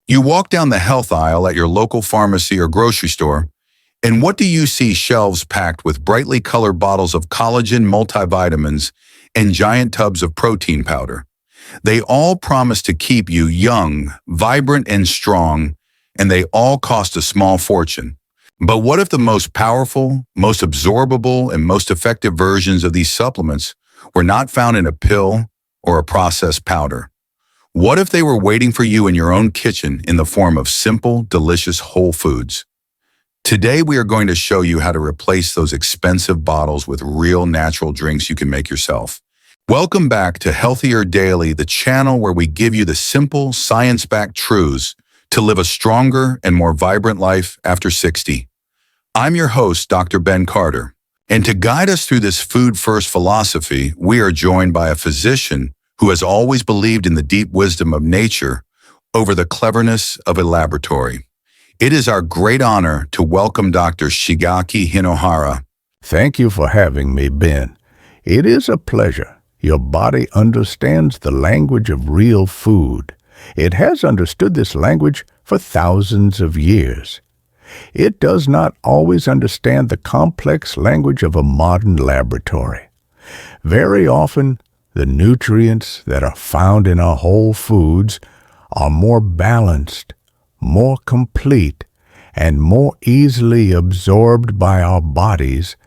You walk down the health aisle at your local pharmacy or grocery store, and what do you see? Shelves packed with brightly colored bottles of collagen multivitamins and giant tubs of protein powder. They all promise to keep you young, vibrant, and strong, and they all cost a small fortune. But what if the most powerful, most absorbable, and most effective versions of these supplements were not found in a pill or a processed powder? What if they were waiting for you in your own kitchen in the form of simple, delicious whole foods? Today, we are going to show you how to replace those expensive bottles with real natural drinks you can make yourself. Welcome back to Healthier Daily, the channel where we give you the simple, science-backed truths to live a stronger and more vibrant life after 60. I'm your host, Dr. Ben Carter, and to guide us through this food-first philosophy, we are joined by a physician who has always believed in the deep wisdom of nature over the cleverness of a laboratory. It is our great honor to welcome Dr. Shigeaki Hinohara. Thank you for having me, Ben. It is a pleasure. Your body understands the language of real food. It has understood this language for thousands of years. It does not always understand the complex language of a modern laboratory. Very often, the nutrients that are found in our whole foods are more balanced, more complete, and more easily absorbed by our bodies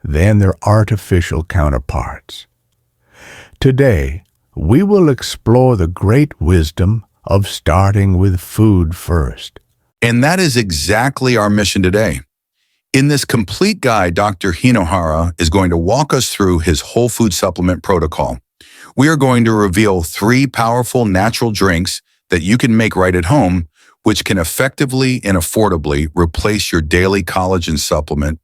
than their artificial counterparts. Today, we will explore the great wisdom of starting with food first. And that is exactly our mission today. In this complete guide, Dr. Hinohara is going to walk us through his whole food supplement protocol. We are going to reveal 3 powerful natural drinks that you can make right at home, which can effectively and affordably replace your daily collagen supplement,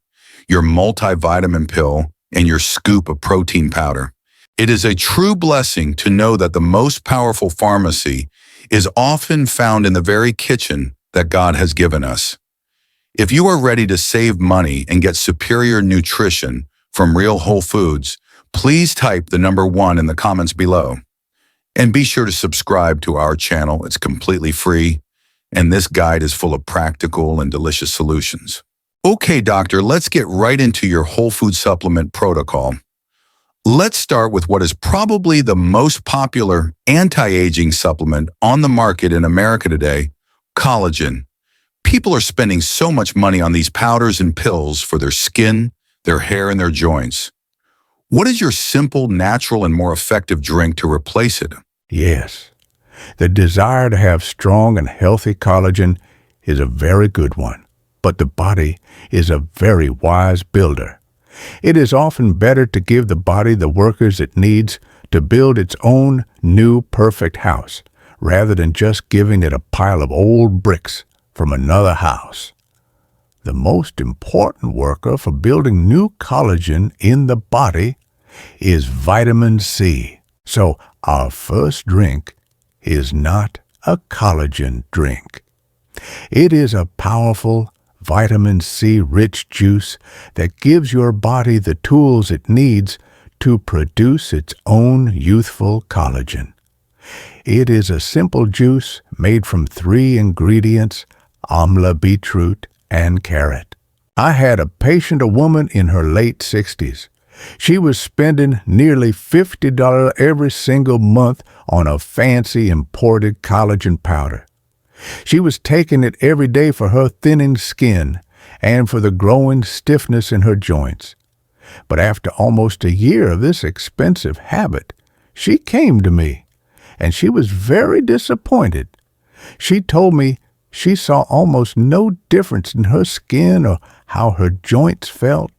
your multivitamin pill, and your scoop of protein powder. It is a true blessing to know that the most powerful pharmacy is often found in the very kitchen that God has given us. If you are ready to save money and get superior nutrition from real whole foods, please type the number 1 in the comments below. And be sure to subscribe to our channel. It's completely free, and this guide is full of practical and delicious solutions. Okay, doctor, let's get right into your whole food supplement protocol. Let's start with what is probably the most popular anti-aging supplement on the market in America today, collagen. People are spending so much money on these powders and pills for their skin, their hair, and their joints. What is your simple, natural, and more effective drink to replace it? Yes, the desire to have strong and healthy collagen is a very good one, but the body is a very wise builder. It is often better to give the body the workers it needs to build its own new perfect house, rather than just giving it a pile of old bricks from another house. The most important worker for building new collagen in the body is vitamin C. So our first drink is not a collagen drink. It is a powerful vitamin C rich juice that gives your body the tools it needs to produce its own youthful collagen. It is a simple juice made from 3 ingredients: amla, beetroot, and carrot. I had a patient, a woman in her late 60s. She was spending nearly $50 every single month on a fancy imported collagen powder. She was taking it every day for her thinning skin and for the growing stiffness in her joints. But after almost a year of this expensive habit, she came to me, and she was very disappointed. She told me she saw almost no difference in her skin or how her joints felt.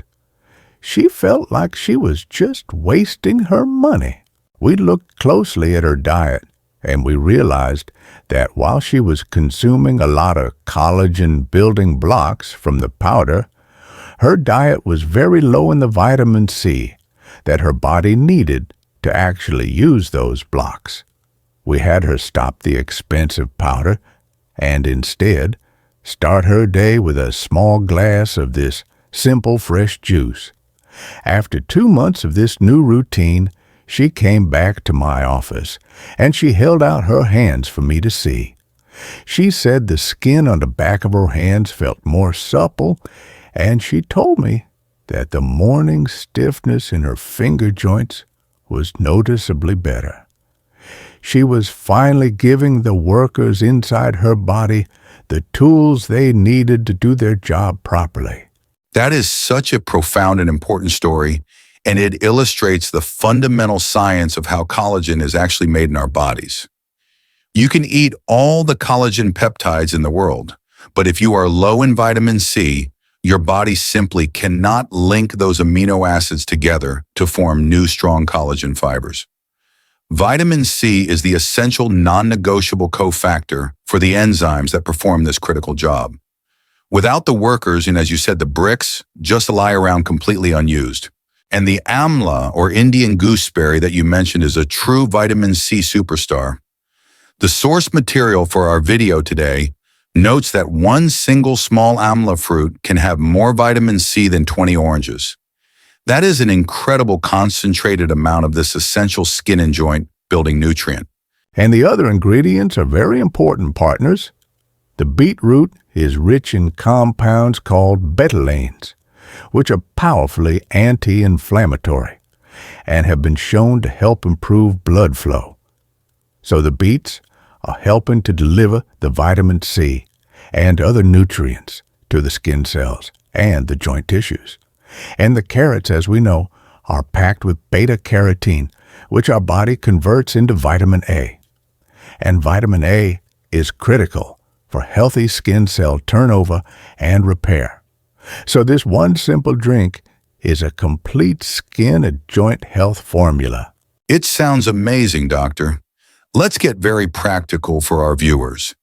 She felt like she was just wasting her money. We looked closely at her diet, and we realized that while she was consuming a lot of collagen building blocks from the powder, her diet was very low in the vitamin C that her body needed to actually use those blocks. We had her stop the expensive powder and instead start her day with a small glass of this simple fresh juice. After 2 months of this new routine, she came back to my office, and she held out her hands for me to see. She said the skin on the back of her hands felt more supple, and she told me that the morning stiffness in her finger joints was noticeably better. She was finally giving the workers inside her body the tools they needed to do their job properly. That is such a profound and important story, and it illustrates the fundamental science of how collagen is actually made in our bodies. You can eat all the collagen peptides in the world, but if you are low in vitamin C, your body simply cannot link those amino acids together to form new strong collagen fibers. Vitamin C is the essential non-negotiable cofactor for the enzymes that perform this critical job. Without the workers, and as you said, the bricks just lie around completely unused. And the amla, or Indian gooseberry that you mentioned, is a true vitamin C superstar. The source material for our video today notes that one single small amla fruit can have more vitamin C than 20 oranges. That is an incredible concentrated amount of this essential skin and joint building nutrient. And the other ingredients are very important, partners. The beetroot is rich in compounds called betalains, which are powerfully anti-inflammatory and have been shown to help improve blood flow. So the beets are helping to deliver the vitamin C and other nutrients to the skin cells and the joint tissues. And the carrots, as we know, are packed with beta-carotene, which our body converts into vitamin A. And vitamin A is critical for healthy skin cell turnover and repair. So this one simple drink is a complete skin and joint health formula. It sounds amazing, Doctor. Let's get very practical for our viewers.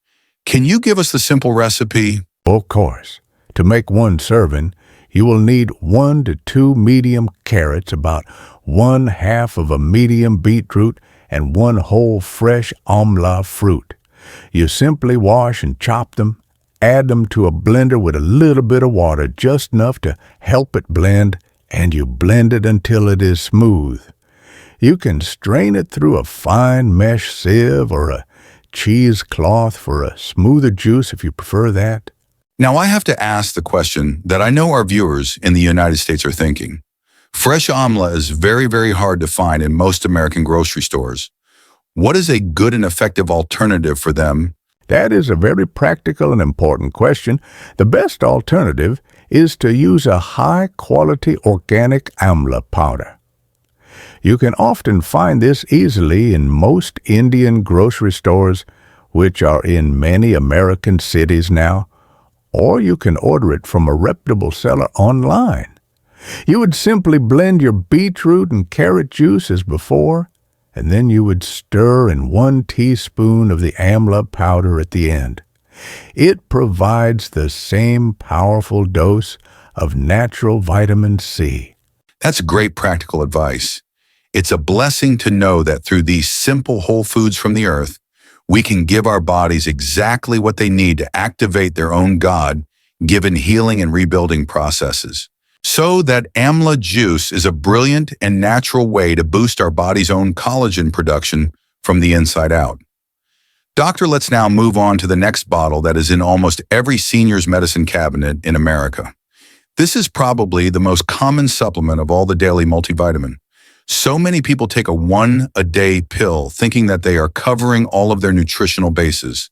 Can you give us the simple recipe? Of course. To make one serving, you will need 1 to 2 medium carrots, about 1/2 of a medium beetroot, and 1 whole fresh amla fruit. You simply wash and chop them, add them to a blender with a little bit of water, just enough to help it blend, and you blend it until it is smooth. You can strain it through a fine mesh sieve or a cheesecloth for a smoother juice if you prefer that. Now I have to ask the question that I know our viewers in the United States are thinking. Fresh amla is very, very hard to find in most American grocery stores. What is a good and effective alternative for them? That is a very practical and important question. The best alternative is to use a high-quality organic amla powder. You can often find this easily in most Indian grocery stores, which are in many American cities now, or you can order it from a reputable seller online. You would simply blend your beetroot and carrot juice as before, and then you would stir in 1 teaspoon of the amla powder at the end. It provides the same powerful dose of natural vitamin C. That's great practical advice. It's a blessing to know that through these simple whole foods from the earth, we can give our bodies exactly what they need to activate their own God-given healing and rebuilding processes. So that amla juice is a brilliant and natural way to boost our body's own collagen production from the inside out. Doctor, let's now move on to the next bottle that is in almost every senior's medicine cabinet in America. This is probably the most common supplement of all the daily multivitamin. So many people take a 1-a-day pill thinking that they are covering all of their nutritional bases.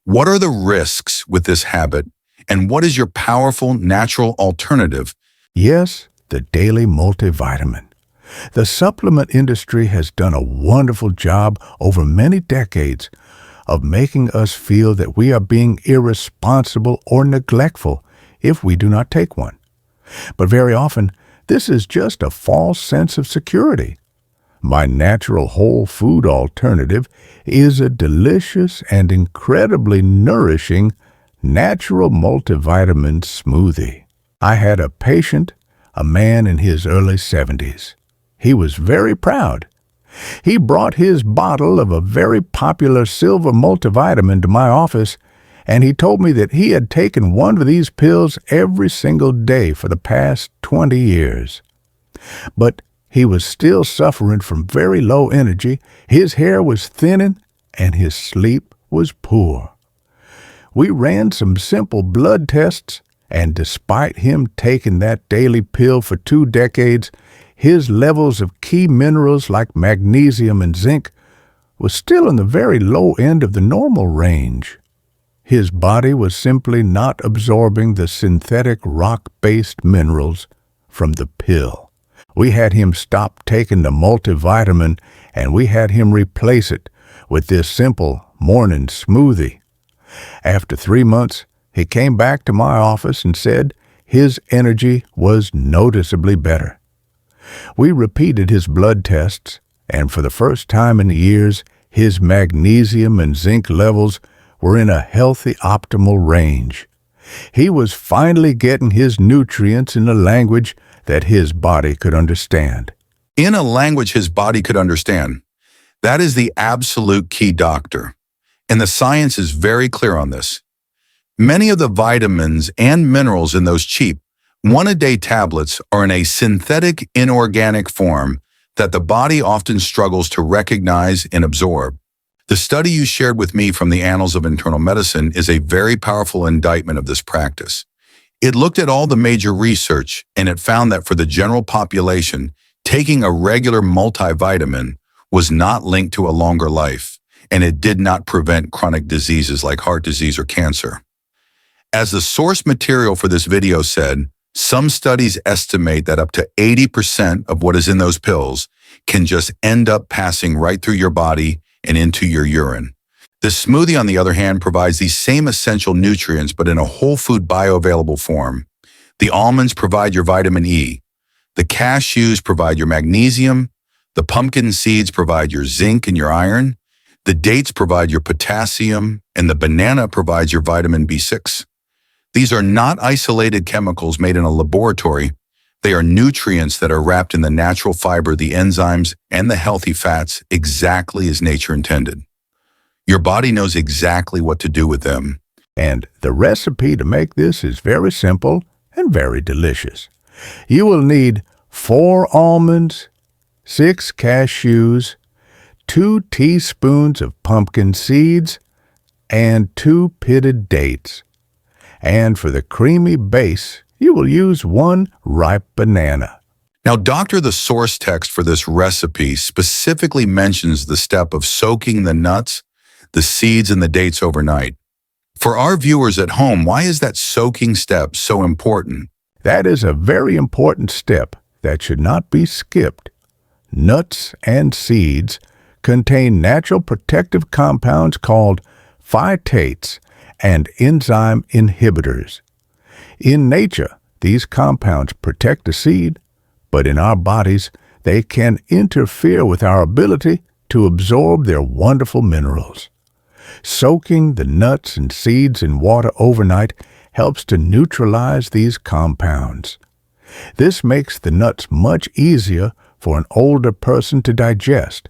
What are the risks with this habit, and what is your powerful natural alternative? Yes, the daily multivitamin. The supplement industry has done a wonderful job over many decades of making us feel that we are being irresponsible or neglectful if we do not take one. But very often, this is just a false sense of security. My natural whole food alternative is a delicious and incredibly nourishing natural multivitamin smoothie. I had a patient, a man in his early 70s. He was very proud. He brought his bottle of a very popular silver multivitamin to my office, and he told me that he had taken one of these pills every single day for the past 20 years. But he was still suffering from very low energy, his hair was thinning, and his sleep was poor. We ran some simple blood tests, and despite him taking that daily pill for 2 decades, his levels of key minerals like magnesium and zinc was still in the very low end of the normal range. His body was simply not absorbing the synthetic rock-based minerals from the pill. We had him stop taking the multivitamin, and we had him replace it with this simple morning smoothie. After 3 months, he came back to my office and said his energy was noticeably better. We repeated his blood tests, and for the first time in years, his magnesium and zinc levels were in a healthy optimal range. He was finally getting his nutrients in a language that his body could understand. In a language his body could understand. That is the absolute key, doctor. And the science is very clear on this. Many of the vitamins and minerals in those cheap, one-a-day tablets are in a synthetic, inorganic form that the body often struggles to recognize and absorb. The study you shared with me from the Annals of Internal Medicine is a very powerful indictment of this practice. It looked at all the major research, and it found that for the general population, taking a regular multivitamin was not linked to a longer life, and it did not prevent chronic diseases like heart disease or cancer. As the source material for this video said, some studies estimate that up to 80% of what is in those pills can just end up passing right through your body and into your urine. This smoothie, on the other hand, provides these same essential nutrients, but in a whole food bioavailable form. The almonds provide your vitamin E. The cashews provide your magnesium. The pumpkin seeds provide your zinc and your iron. The dates provide your potassium, and the banana provides your vitamin B6. These are not isolated chemicals made in a laboratory. They are nutrients that are wrapped in the natural fiber, the enzymes, and the healthy fats exactly as nature intended. Your body knows exactly what to do with them. And the recipe to make this is very simple and very delicious. You will need 4 almonds, 6 cashews, 2 teaspoons of pumpkin seeds, and 2 pitted dates. And for the creamy base, you will use 1 ripe banana. Now, doctor, the source text for this recipe specifically mentions the step of soaking the nuts, the seeds, and the dates overnight. For our viewers at home, why is that soaking step so important? That is a very important step that should not be skipped. Nuts and seeds contain natural protective compounds called phytates and enzyme inhibitors. In nature, these compounds protect the seed, but in our bodies, they can interfere with our ability to absorb their wonderful minerals. Soaking the nuts and seeds in water overnight helps to neutralize these compounds. This makes the nuts much easier for an older person to digest,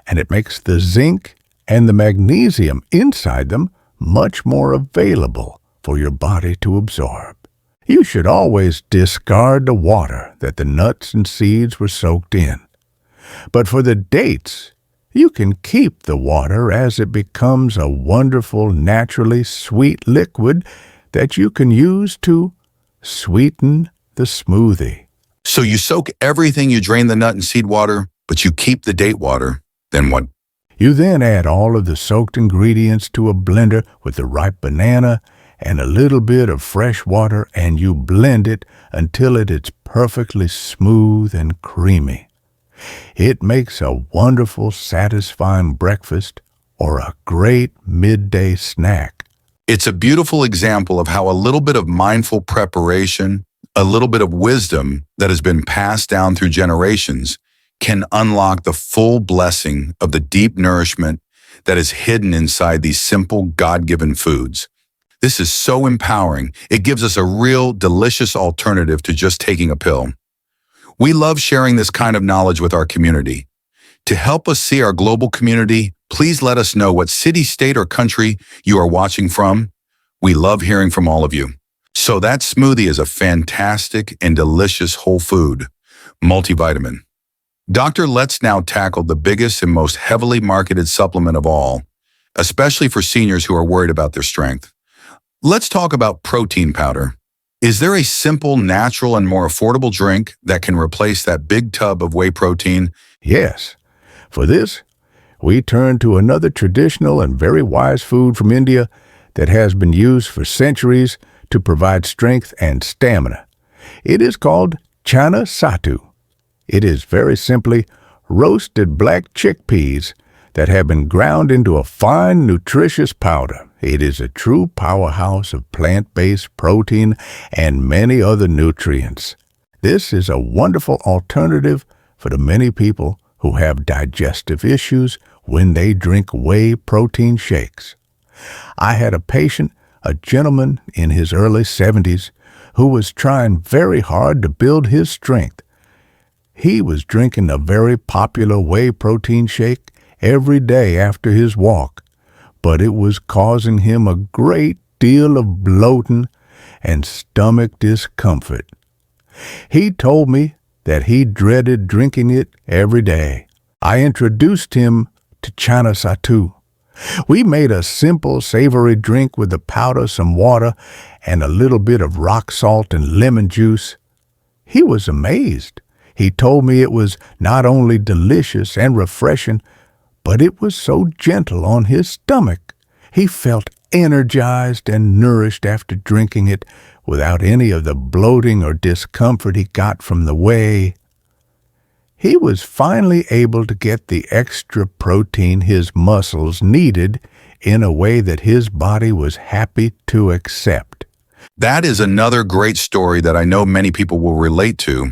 and it makes the zinc and the magnesium inside them much more available for your body to absorb. You should always discard the water that the nuts and seeds were soaked in. But for the dates, you can keep the water as it becomes a wonderful, naturally sweet liquid that you can use to sweeten the smoothie. So you soak everything, you drain the nut and seed water, but you keep the date water. Then what? You then add all of the soaked ingredients to a blender with the ripe banana and a little bit of fresh water, and you blend it until it is perfectly smooth and creamy. It makes a wonderful, satisfying breakfast or a great midday snack. It's a beautiful example of how a little bit of mindful preparation, a little bit of wisdom that has been passed down through generations can unlock the full blessing of the deep nourishment that is hidden inside these simple God-given foods. This is so empowering. It gives us a real, delicious alternative to just taking a pill. We love sharing this kind of knowledge with our community. To help us see our global community, please let us know what city, state, or country you are watching from. We love hearing from all of you. So that smoothie is a fantastic and delicious whole food multivitamin. Doctor, let's now tackle the biggest and most heavily marketed supplement of all, especially for seniors who are worried about their strength. Let's talk about protein powder. Is there a simple, natural, and more affordable drink that can replace that big tub of whey protein? Yes. For this, we turn to another traditional and very wise food from India that has been used for centuries to provide strength and stamina. It is called chana sattu. It is very simply roasted black chickpeas that have been ground into a fine, nutritious powder. It is a true powerhouse of plant-based protein and many other nutrients. This is a wonderful alternative for the many people who have digestive issues when they drink whey protein shakes. I had a patient, a gentleman in his early 70s, who was trying very hard to build his strength. He was drinking a very popular whey protein shake every day after his walk, but it was causing him a great deal of bloating and stomach discomfort. He told me that he dreaded drinking it every day. I introduced him to chana sattu. We made a simple, savory drink with the powder, some water, and a little bit of rock salt and lemon juice. He was amazed. He told me it was not only delicious and refreshing, but it was so gentle on his stomach. He felt energized and nourished after drinking it without any of the bloating or discomfort he got from the whey. He was finally able to get the extra protein his muscles needed in a way that his body was happy to accept. That is another great story that I know many people will relate to.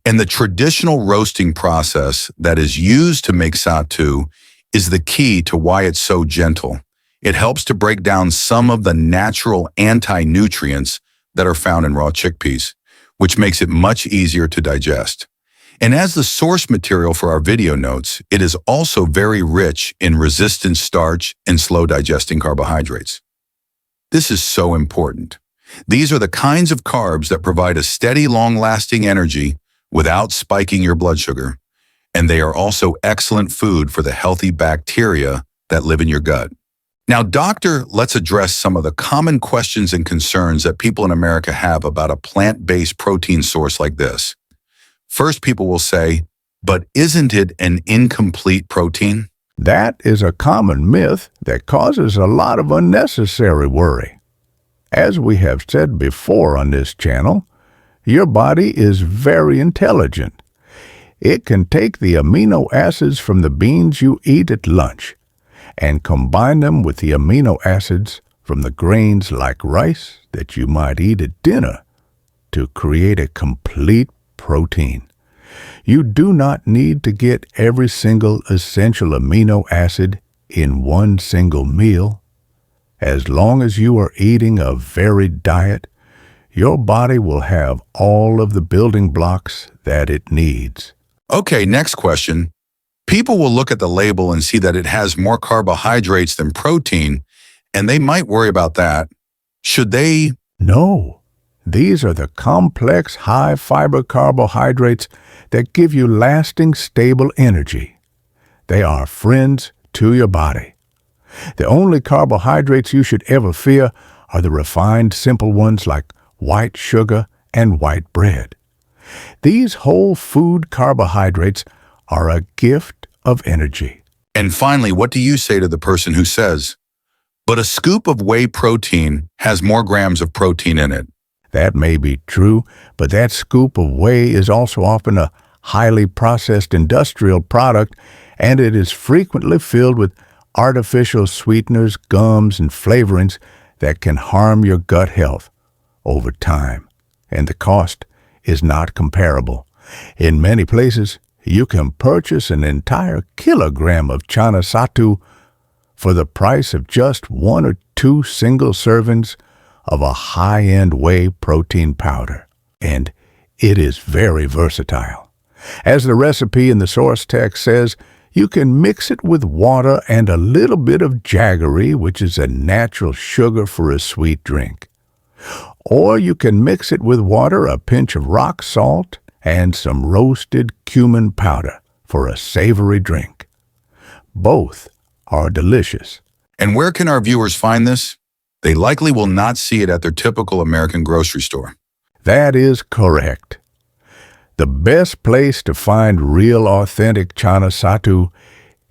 And the traditional roasting process that is used to make sattu is the key to why it's so gentle. It helps to break down some of the natural anti-nutrients that are found in raw chickpeas, which makes it much easier to digest. And as the source material for our video notes, it is also very rich in resistant starch and slow digesting carbohydrates. This is so important. These are the kinds of carbs that provide a steady, long-lasting energy without spiking your blood sugar. And they are also excellent food for the healthy bacteria that live in your gut. Now, doctor, let's address some of the common questions and concerns that people in America have about a plant-based protein source like this. First, people will say, but isn't it an incomplete protein? That is a common myth that causes a lot of unnecessary worry. As we have said before on this channel, your body is very intelligent. It can take the amino acids from the beans you eat at lunch and combine them with the amino acids from the grains like rice that you might eat at dinner to create a complete protein. You do not need to get every single essential amino acid in one single meal. As long as you are eating a varied diet, your body will have all of the building blocks that it needs. Okay, next question. People will look at the label and see that it has more carbohydrates than protein, and they might worry about that. Should they? No. These are the complex, high-fiber carbohydrates that give you lasting, stable energy. They are friends to your body. The only carbohydrates you should ever fear are the refined, simple ones like white sugar and white bread. These whole food carbohydrates are a gift of energy. And finally, what do you say to the person who says, but a scoop of whey protein has more grams of protein in it? That may be true, but that scoop of whey is also often a highly processed industrial product, and it is frequently filled with artificial sweeteners, gums, and flavorings that can harm your gut health over time, and the cost is not comparable. In many places, you can purchase an entire kilogram of chana sattu for the price of just 1 or 2 single servings of a high-end whey protein powder, and it is very versatile. As the recipe in the source text says, you can mix it with water and a little bit of jaggery, which is a natural sugar for a sweet drink. Or you can mix it with water, a pinch of rock salt, and some roasted cumin powder for a savory drink. Both are delicious. And where can our viewers find this? They likely will not see it at their typical American grocery store. That is correct. The best place to find real authentic chana sattu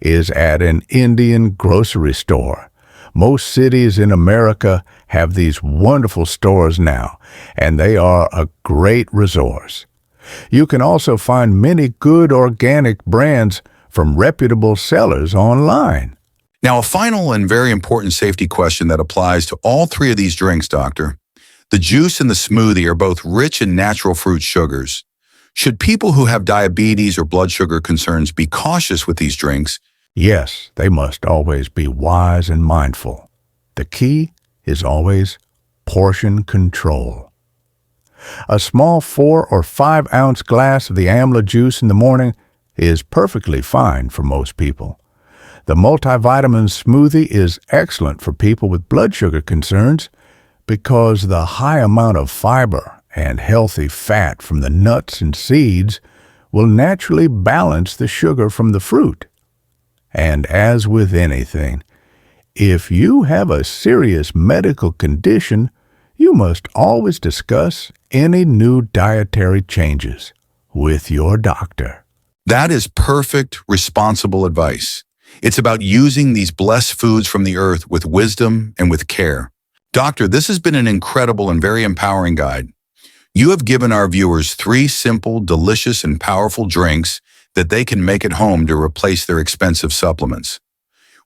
is at an Indian grocery store. Most cities in America have these wonderful stores now, and they are a great resource. You can also find many good organic brands from reputable sellers online. Now, a final and very important safety question that applies to all three of these drinks, doctor. The juice and the smoothie are both rich in natural fruit sugars. Should people who have diabetes or blood sugar concerns be cautious with these drinks? Yes, they must always be wise and mindful. The key is always portion control. A small 4 or 5 ounce glass of the amla juice in the morning is perfectly fine for most people. The multivitamin smoothie is excellent for people with blood sugar concerns because the high amount of fiber and healthy fat from the nuts and seeds will naturally balance the sugar from the fruit. And as with anything, if you have a serious medical condition, you must always discuss any new dietary changes with your doctor. That is perfect, responsible advice. It's about using these blessed foods from the earth with wisdom and with care. Doctor, this has been an incredible and very empowering guide. You have given our viewers 3 simple, delicious, and powerful drinks that they can make at home to replace their expensive supplements.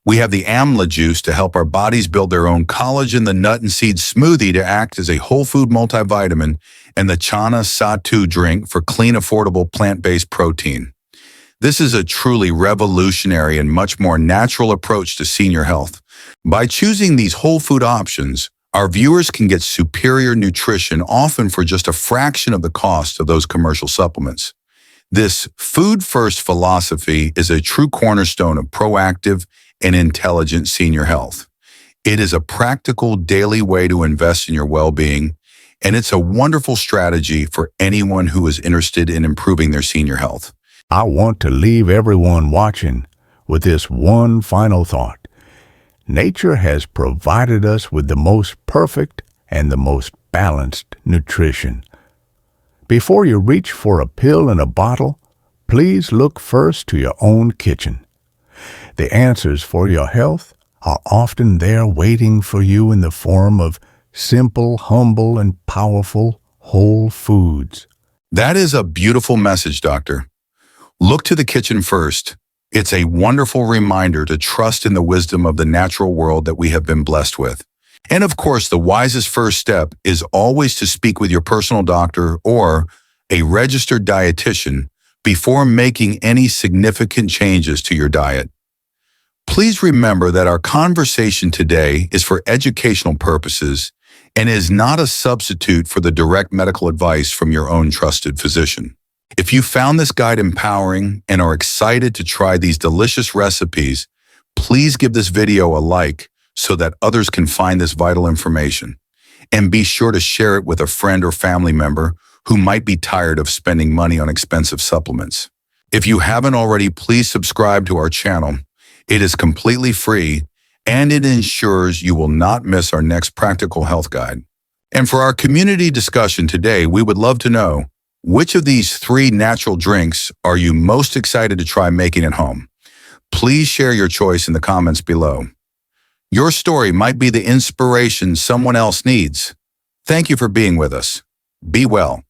We have the amla juice to help our bodies build their own collagen, the nut and seed smoothie to act as a whole food multivitamin, and the chana sattu drink for clean, affordable plant-based protein. This is a truly revolutionary and much more natural approach to senior health. By choosing these whole food options, our viewers can get superior nutrition, often for just a fraction of the cost of those commercial supplements. This food-first philosophy is a true cornerstone of proactive and intelligent senior health. It is a practical daily way to invest in your well-being, and it's a wonderful strategy for anyone who is interested in improving their senior health. I want to leave everyone watching with this one final thought. Nature has provided us with the most perfect and the most balanced nutrition. Before you reach for a pill in a bottle, please look first to your own kitchen. The answers for your health are often there waiting for you in the form of simple, humble, and powerful whole foods. That is a beautiful message, Doctor. Look to the kitchen first. It's a wonderful reminder to trust in the wisdom of the natural world that we have been blessed with. And of course, the wisest first step is always to speak with your personal doctor or a registered dietitian before making any significant changes to your diet. Please remember that our conversation today is for educational purposes and is not a substitute for the direct medical advice from your own trusted physician. If you found this guide empowering and are excited to try these delicious recipes, please give this video a like so that others can find this vital information. And be sure to share it with a friend or family member who might be tired of spending money on expensive supplements. If you haven't already, please subscribe to our channel. It is completely free, and it ensures you will not miss our next practical health guide. And for our community discussion today, we would love to know, which of these 3 natural drinks are you most excited to try making at home? Please share your choice in the comments below. Your story might be the inspiration someone else needs. Thank you for being with us. Be well.